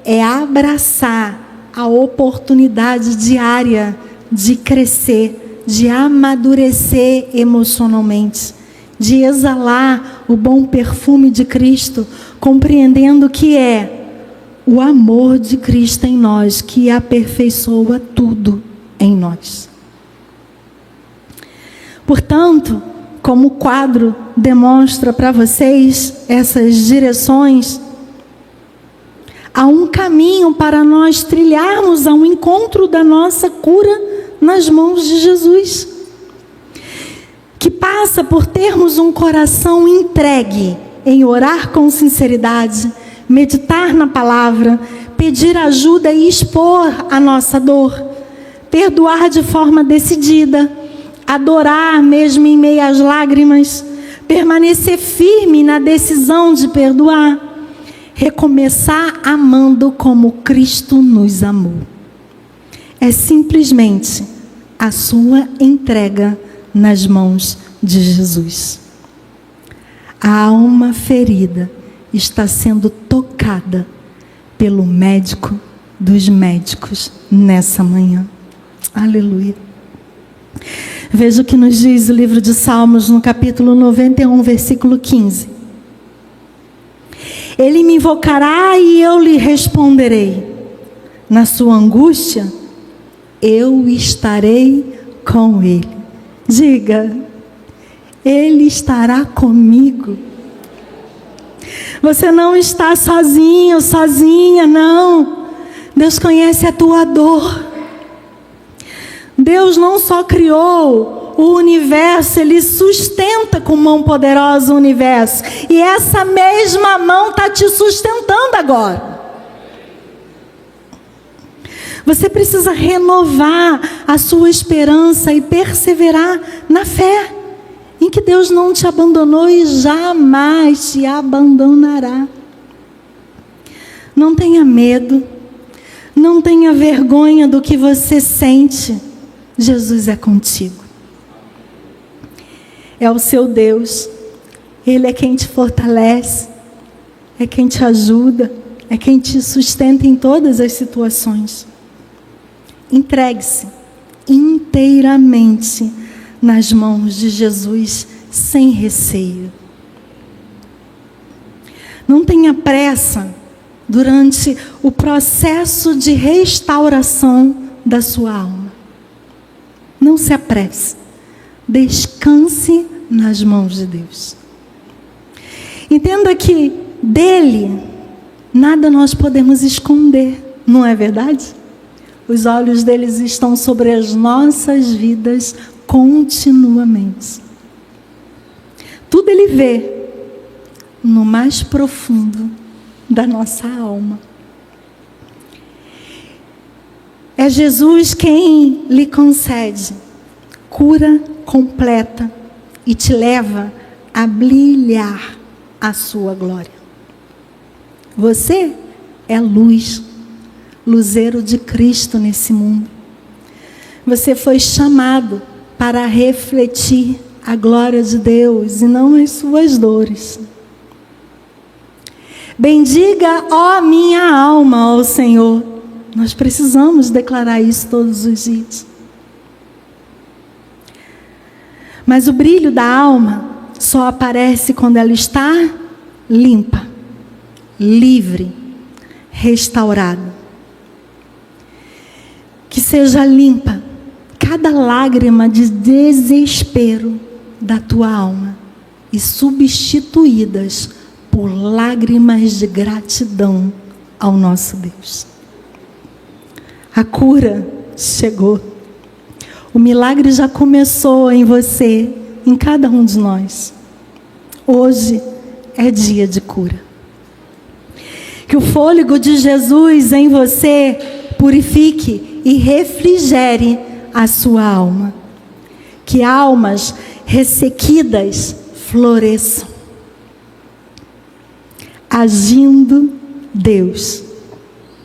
[SPEAKER 1] é abraçar a oportunidade diária de crescer, de amadurecer emocionalmente, de exalar o bom perfume de Cristo, compreendendo que é o amor de Cristo em nós que aperfeiçoa tudo em nós. Portanto, como o quadro demonstra para vocês essas direções, há um caminho para nós trilharmos ao encontro da nossa cura nas mãos de Jesus, que passa por termos um coração entregue em orar com sinceridade, meditar na palavra, pedir ajuda e expor a nossa dor, perdoar de forma decidida, adorar mesmo em meio às lágrimas, permanecer firme na decisão de perdoar, recomeçar amando como Cristo nos amou. É simplesmente a sua entrega nas mãos de Jesus. A alma ferida está sendo tocada pelo médico dos médicos nessa manhã. Aleluia. Veja o que nos diz o livro de Salmos no capítulo 91, versículo 15. Ele me invocará e eu lhe responderei. Na sua angústia, eu estarei com ele. Diga, ele estará comigo. Você não está sozinho, sozinha, não. Deus conhece a tua dor. Deus não só criou o universo, Ele sustenta com mão poderosa o universo. E essa mesma mão está te sustentando agora. Você precisa renovar a sua esperança e perseverar na fé, em que Deus não te abandonou e jamais te abandonará. Não tenha medo, não tenha vergonha do que você sente. Jesus é contigo. É o seu Deus. Ele é quem te fortalece, é quem te ajuda, é quem te sustenta em todas as situações. Entregue-se inteiramente nas mãos de Jesus, sem receio. Não tenha pressa durante o processo de restauração da sua alma. Não se apresse. Descanse nas mãos de Deus. Entenda que dele nada nós podemos esconder, não é verdade? Os olhos deles estão sobre as nossas vidas continuamente. Tudo ele vê no mais profundo da nossa alma. É Jesus quem lhe concede cura completa e te leva a brilhar a sua glória. Você é luz, luzeiro de Cristo nesse mundo. Você foi chamado para refletir a glória de Deus e não as suas dores. Bendiga, ó minha alma, ao Senhor. Nós precisamos declarar isso todos os dias. Mas o brilho da alma só aparece quando ela está limpa, livre, restaurada. Que seja limpa cada lágrima de desespero da tua alma e substituídas por lágrimas de gratidão ao nosso Deus. A cura chegou. O milagre já começou em você, em cada um de nós. Hoje é dia de cura. Que o fôlego de Jesus em você purifique e refrigere a sua alma. Que almas ressequidas floresçam. Agindo Deus,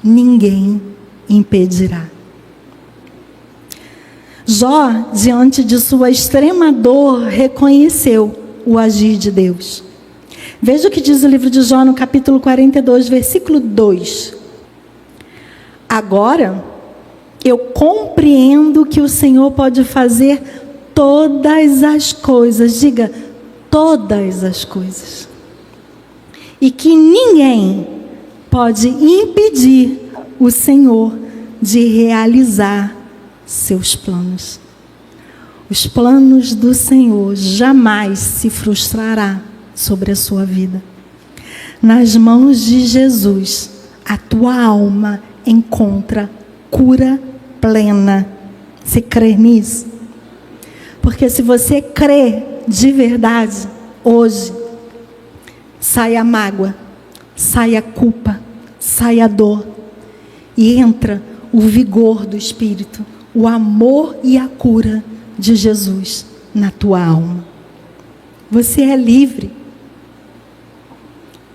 [SPEAKER 1] ninguém impedirá. Jó, diante de sua extrema dor, reconheceu o agir de Deus. Veja o que diz o livro de Jó no capítulo 42, versículo 2. Agora, eu compreendo que o Senhor pode fazer todas as coisas. Diga, todas as coisas. E que ninguém pode impedir o Senhor de realizar seus planos. Os planos do Senhor jamais se frustrará sobre a sua vida. Nas mãos de Jesus, a tua alma encontra cura plena. Você crê nisso? Porque se você crê de verdade, hoje, sai a mágoa, sai a culpa, sai a dor e entra o vigor do Espírito, o amor e a cura de Jesus na tua alma. Você é livre.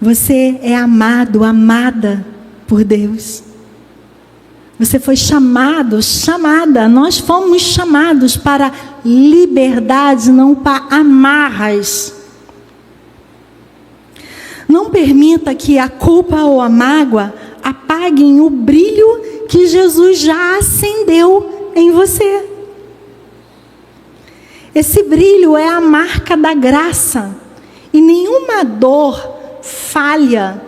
[SPEAKER 1] Você é amado, amada por Deus. Você foi chamado, chamada. Nós fomos chamados para liberdade, não para amarras. Não permita que a culpa ou a mágoa apaguem o brilho que Jesus já acendeu em você. Esse brilho é a marca da graça. E nenhuma dor, falha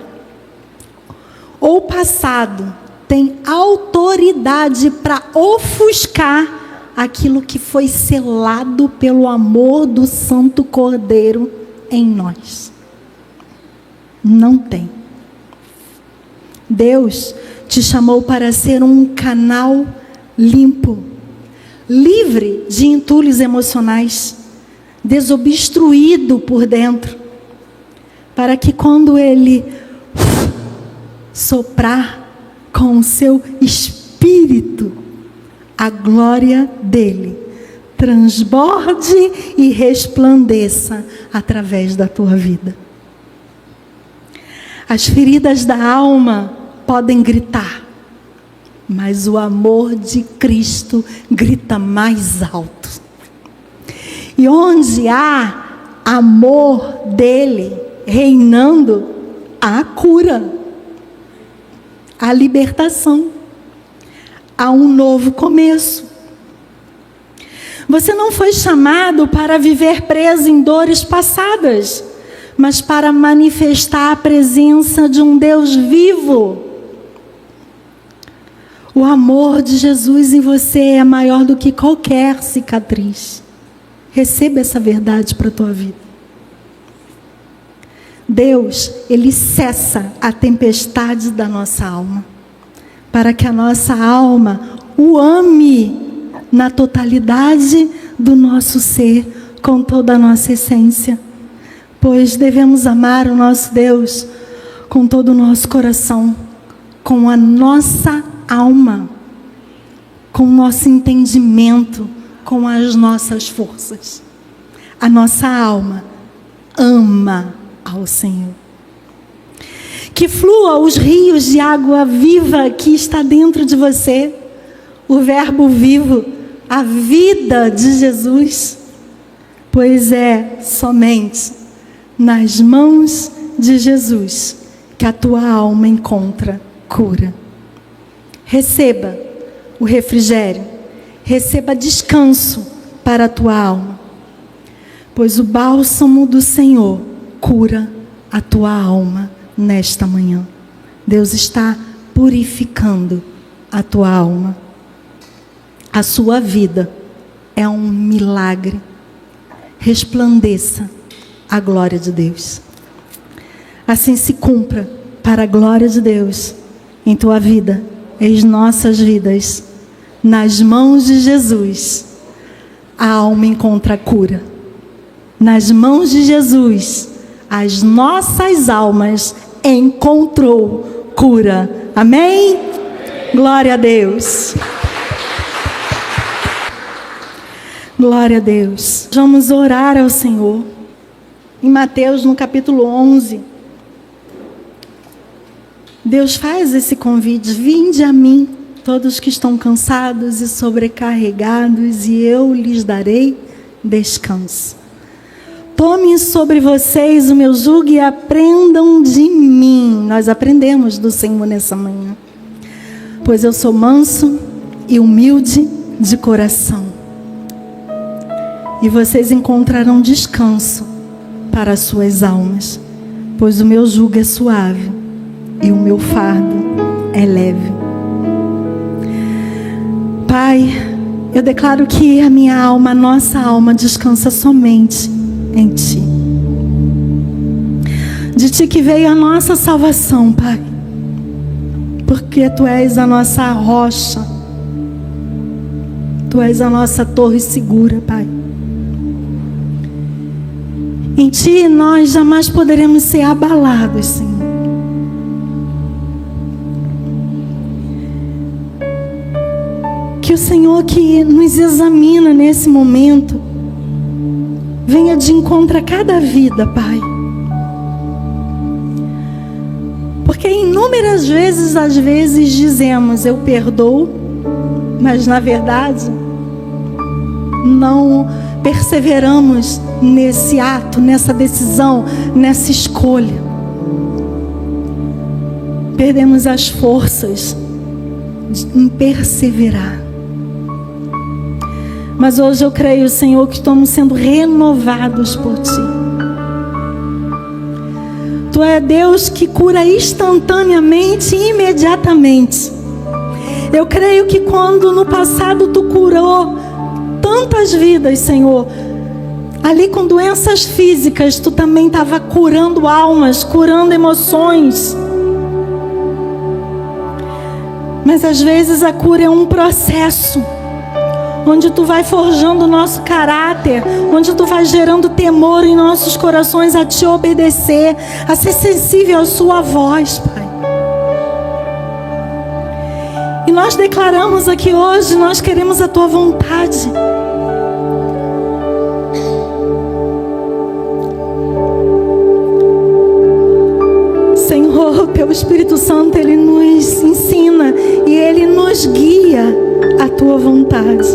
[SPEAKER 1] ou passado tem autoridade para ofuscar aquilo que foi selado pelo amor do Santo Cordeiro em nós. Não tem. Deus te chamou para ser um canal limpo, livre de entulhos emocionais, desobstruído por dentro, para que quando Ele soprar com o seu Espírito, a glória dele transborde e resplandeça através da tua vida. As feridas da alma podem gritar, mas o amor de Cristo grita mais alto. E onde há amor dele reinando, há cura, há libertação, há um novo começo. Você não foi chamado para viver preso em dores passadas, mas para manifestar a presença de um Deus vivo. O amor de Jesus em você é maior do que qualquer cicatriz. Receba essa verdade para a tua vida. Deus, Ele cessa a tempestade da nossa alma, para que a nossa alma o ame na totalidade do nosso ser, com toda a nossa essência. Pois devemos amar o nosso Deus com todo o nosso coração, com a nossa alma, com o nosso entendimento, com as nossas forças. A nossa alma ama ao Senhor. Que flua os rios de água viva que está dentro de você, o verbo vivo, a vida de Jesus, pois é somente nas mãos de Jesus que a tua alma encontra cura. Receba o refrigério, receba descanso para a tua alma, pois o bálsamo do Senhor cura a tua alma nesta manhã. Deus está purificando a tua alma. A sua vida é um milagre. Resplandeça a glória de Deus. Assim se cumpra para a glória de Deus em tua vida, em nossas vidas. Nas mãos de Jesus, a alma encontra cura. Nas mãos de Jesus, as nossas almas encontrou cura. Amém? Glória a Deus. Glória a Deus. Vamos orar ao Senhor. Em Mateus, no capítulo 11, Deus faz esse convite: vinde a mim, todos que estão cansados e sobrecarregados, e eu lhes darei descanso. Tomem sobre vocês o meu jugo e aprendam de mim. Nós aprendemos do Senhor nessa manhã. Pois eu sou manso e humilde de coração. E vocês encontrarão descanso para as suas almas. Pois o meu jugo é suave e o meu fardo é leve. Pai, eu declaro que a minha alma, a nossa alma, descansa somente em Ti. De Ti que veio a nossa salvação, Pai. Porque Tu és a nossa rocha. Tu és a nossa torre segura, Pai. Em Ti nós jamais poderemos ser abalados, Senhor. Que o Senhor que nos examina nesse momento venha de encontro a cada vida, Pai. Porque inúmeras vezes, às vezes, dizemos, eu perdoo, mas na verdade, não perseveramos nesse ato, nessa decisão, nessa escolha. Perdemos as forças em perseverar. Mas hoje eu creio, Senhor, que estamos sendo renovados por Ti. Tu é Deus que cura instantaneamente e imediatamente. Eu creio que quando no passado Tu curou tantas vidas, Senhor, ali com doenças físicas, Tu também estava curando almas, curando emoções. Mas às vezes a cura é um processo, onde Tu vai forjando o nosso caráter, onde Tu vai gerando temor em nossos corações a Te obedecer, a ser sensível à Sua voz, Pai. E nós declaramos aqui hoje, nós queremos a Tua vontade. Senhor, o Teu Espírito Santo, Ele nos ensina e Ele nos guia à Tua vontade.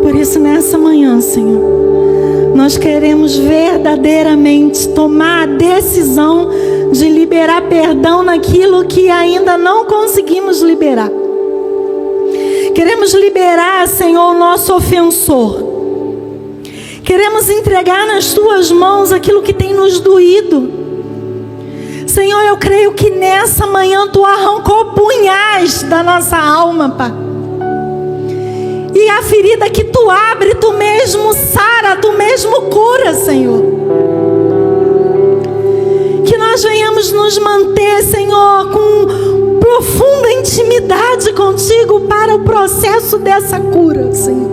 [SPEAKER 1] Por isso, nessa manhã, Senhor, nós queremos verdadeiramente tomar a decisão de liberar perdão naquilo que ainda não conseguimos liberar. Queremos liberar, Senhor, o nosso ofensor. Queremos entregar nas Tuas mãos aquilo que tem nos doído. Senhor, eu creio que nessa manhã Tu arrancou punhais da nossa alma, Pai. E a ferida que Tu abre, Tu mesmo sara, Tu mesmo cura, Senhor. Que nós venhamos nos manter, Senhor, com profunda intimidade contigo para o processo dessa cura, Senhor.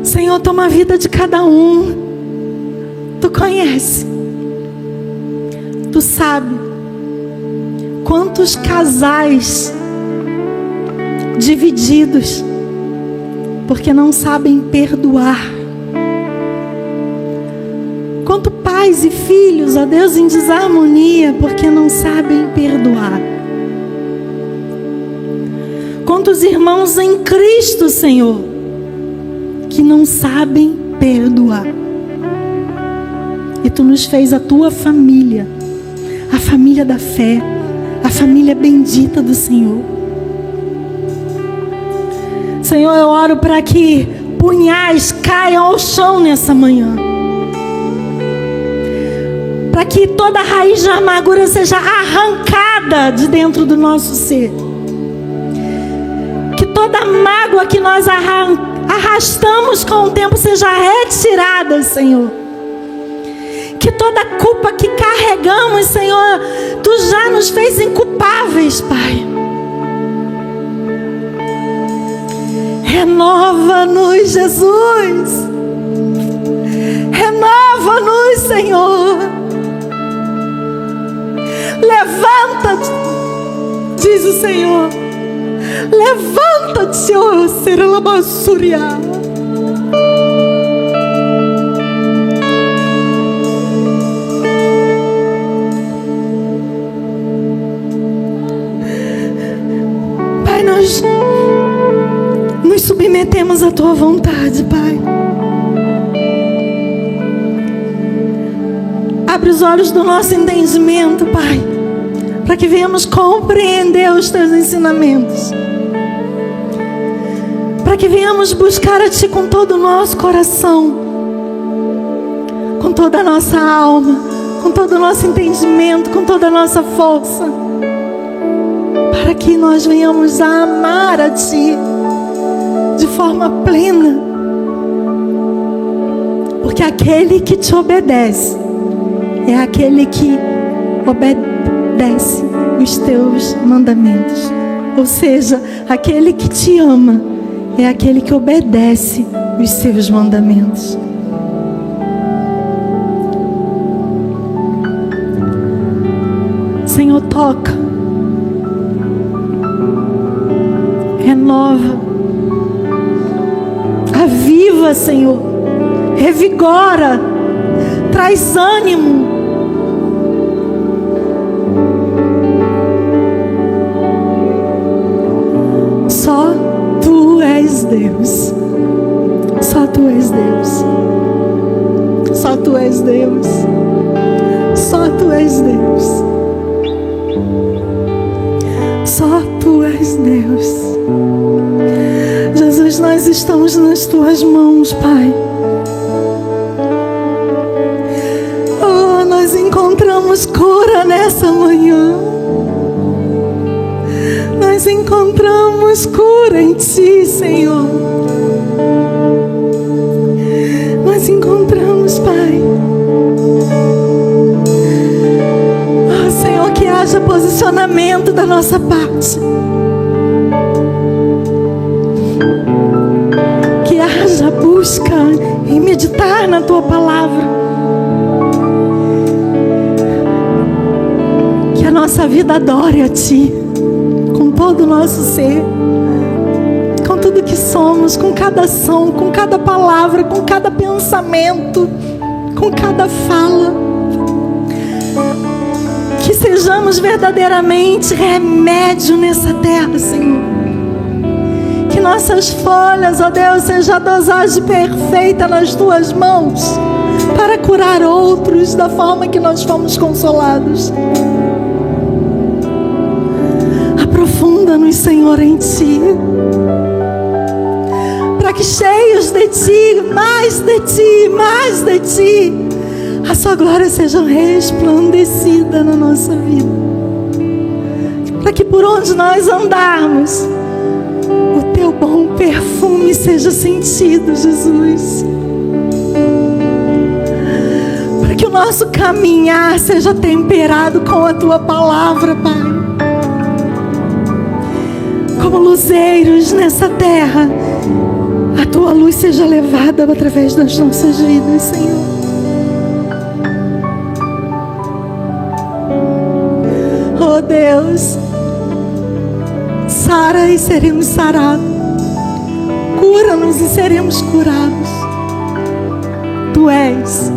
[SPEAKER 1] Senhor, toma a vida de cada um. Tu conhece. Tu sabe quantos casais divididos porque não sabem perdoar. Quantos pais e filhos, ó Deus, em desarmonia porque não sabem perdoar. Quantos irmãos em Cristo, Senhor, que não sabem perdoar. E Tu nos fez a Tua família, a família da fé, a família bendita do Senhor. Senhor, eu oro para que punhais caiam ao chão nessa manhã, para que toda raiz de amargura seja arrancada de dentro do nosso ser, que toda mágoa que nós arrastamos com o tempo seja retirada, Senhor. Que toda culpa que carregamos, Senhor, Tu já nos fez inculpáveis, Pai. Renova-nos, Jesus. Renova-nos, Senhor. Levanta-te, diz o Senhor. Levanta-te, ó Seralabassuriá. Pai, nós nos submetemos à Tua vontade, Pai. Abre os olhos do nosso entendimento, Pai, para que venhamos compreender os Teus ensinamentos, para que venhamos buscar a Ti com todo o nosso coração, com toda a nossa alma, com todo o nosso entendimento, com toda a nossa força, para que nós venhamos a amar a Ti de forma plena, porque aquele que Te obedece é aquele que obedece os Teus mandamentos. Ou seja, aquele que Te ama é aquele que obedece os Seus mandamentos. Senhor, toca, renova, aviva, Senhor, revigora, traz ânimo. Só Tu és Deus. Só Tu és Deus. Só Tu és Deus. Só Tu és Deus. Só Tu és Deus. Jesus, nós estamos nas tuas mãos, Pai. Oh, nós encontramos cura nessa manhã. Nós encontramos cura em Ti, Senhor. Nós encontramos, Pai. Oh, Senhor, que haja posicionamento da nossa parte. Que haja busca em meditar na Tua palavra. Que a nossa vida adore a Ti. Com todo o nosso ser, com tudo que somos, com cada ação, com cada palavra, com cada pensamento, com cada fala. Que sejamos verdadeiramente remédio nessa terra, Senhor. Que nossas folhas, ó Deus, seja a dosagem perfeita nas Tuas mãos para curar outros da forma que nós fomos consolados. Aprofunda-nos, Senhor, em Ti, para que cheios de Ti, mais de Ti, mais de Ti, a Sua glória seja resplandecida na nossa vida, para que por onde nós andarmos, o Teu bom perfume seja sentido, Jesus, para que o nosso caminhar seja temperado com a Tua palavra, Pai. Como luzeiros nessa terra, a Tua luz seja levada através das nossas vidas, Senhor. Oh Deus, sara e seremos sarados, cura-nos e seremos curados. Tu és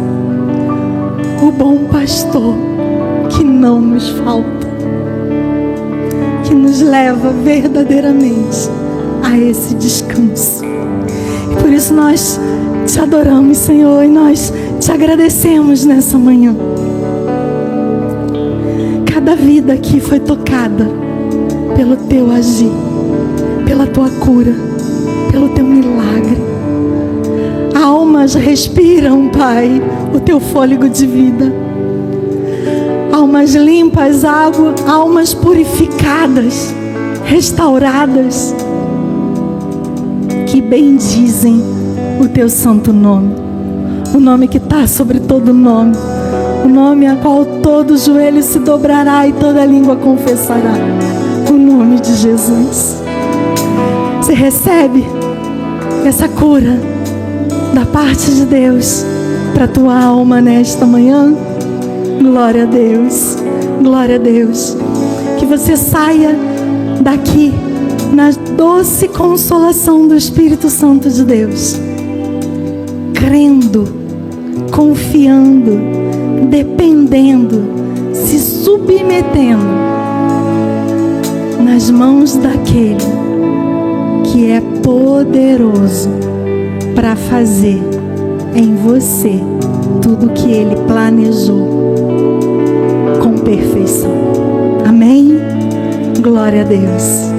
[SPEAKER 1] o bom pastor que não nos falta, que nos leva verdadeiramente a esse descanso. E por isso nós Te adoramos, Senhor, e nós Te agradecemos nessa manhã. Cada vida aqui foi tocada pelo Teu agir, pela Tua cura, pelo Teu milagre. Almas respiram, Pai, o Teu fôlego de vida. Almas limpas, almas purificadas, restauradas, que bendizem o Teu santo nome, o nome que está sobre todo nome, o nome a qual todo joelho se dobrará e toda língua confessará, o nome de Jesus. Você recebe essa cura da parte de Deus para a tua alma nesta manhã? Glória a Deus, glória a Deus. Que você saia daqui na doce consolação do Espírito Santo de Deus, crendo, confiando, dependendo, se submetendo nas mãos daquele que é poderoso para fazer em você tudo que Ele planejou com perfeição. Amém? Glória a Deus.